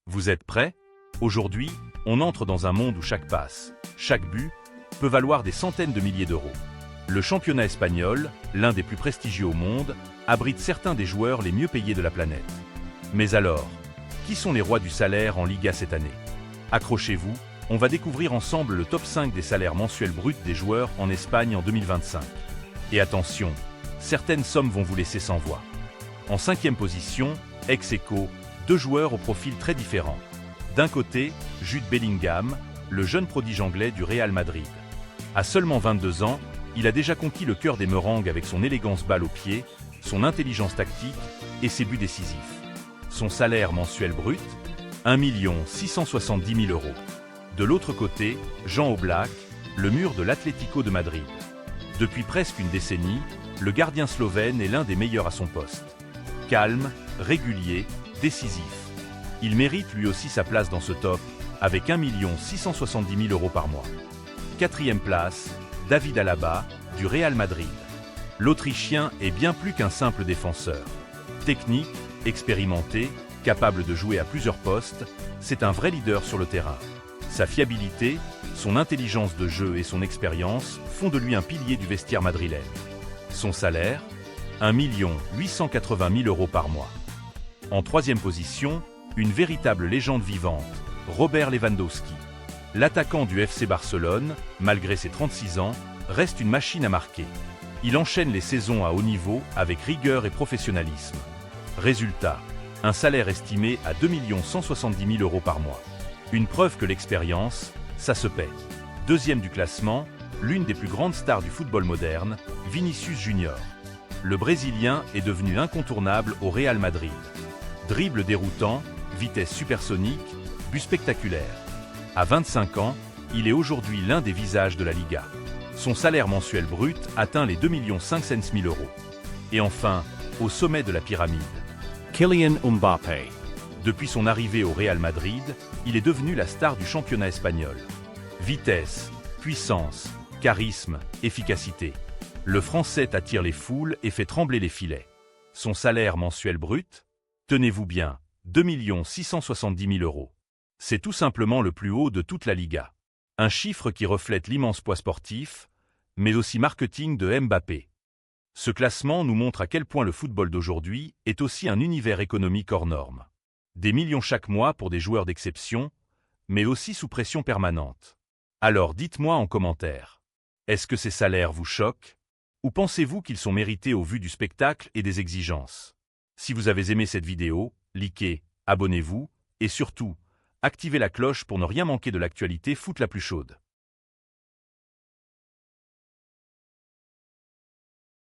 Vous êtes prêts? Aujourd'hui, on entre dans un monde où chaque passe, chaque but, peut valoir des centaines de milliers d'euros. Le championnat espagnol, l'un des plus prestigieux au monde, abrite certains des joueurs les mieux payés de la planète. Mais alors, qui sont les rois du salaire en Liga cette année? Accrochez-vous, on va découvrir ensemble le top 5 des salaires mensuels bruts des joueurs en Espagne en 2025. Et attention, certaines sommes vont vous laisser sans voix. En 5e position, ex aequo, deux joueurs au profil très différent. D'un côté, Jude Bellingham, le jeune prodige anglais du Real Madrid. À seulement 22 ans, il a déjà conquis le cœur des meringues avec son élégance balle au pied, son intelligence tactique et ses buts décisifs. Son salaire mensuel brut, 1 670 000 €. De l'autre côté, Jan Oblak, le mur de l'Atlético de Madrid. Depuis presque une décennie, le gardien slovène est l'un des meilleurs à son poste. Calme, régulier, décisif. Il mérite lui aussi sa place dans ce top, avec 1 670 000 € par mois. 4e place, David Alaba, du Real Madrid. L'Autrichien est bien plus qu'un simple défenseur. Technique, expérimenté, capable de jouer à plusieurs postes, c'est un vrai leader sur le terrain. Sa fiabilité, son intelligence de jeu et son expérience font de lui un pilier du vestiaire madrilène. Son salaire, 1 880 000 € par mois. En 3e position, une véritable légende vivante, Robert Lewandowski. L'attaquant du FC Barcelone, malgré ses 36 ans, reste une machine à marquer. Il enchaîne les saisons à haut niveau avec rigueur et professionnalisme. Résultat, un salaire estimé à 2 170 000 € par mois. Une preuve que l'expérience, ça se paie. 2e du classement, l'une des plus grandes stars du football moderne, Vinicius Junior. Le Brésilien est devenu incontournable au Real Madrid. Dribble déroutant, vitesse supersonique, but spectaculaire. À 25 ans, il est aujourd'hui l'un des visages de la Liga. Son salaire mensuel brut atteint les 2 500 000 €. Et enfin, au sommet de la pyramide, Kylian Mbappé. Depuis son arrivée au Real Madrid, il est devenu la star du championnat espagnol. Vitesse, puissance, charisme, efficacité. Le Français attire les foules et fait trembler les filets. Son salaire mensuel brut? Tenez-vous bien, 2 670 000 €. C'est tout simplement le plus haut de toute la Liga. Un chiffre qui reflète l'immense poids sportif, mais aussi marketing de Mbappé. Ce classement nous montre à quel point le football d'aujourd'hui est aussi un univers économique hors norme. Des millions chaque mois pour des joueurs d'exception, mais aussi sous pression permanente. Alors dites-moi en commentaire, est-ce que ces salaires vous choquent? Ou pensez-vous qu'ils sont mérités au vu du spectacle et des exigences? Si vous avez aimé cette vidéo, likez, abonnez-vous, et surtout, activez la cloche pour ne rien manquer de l'actualité foot la plus chaude.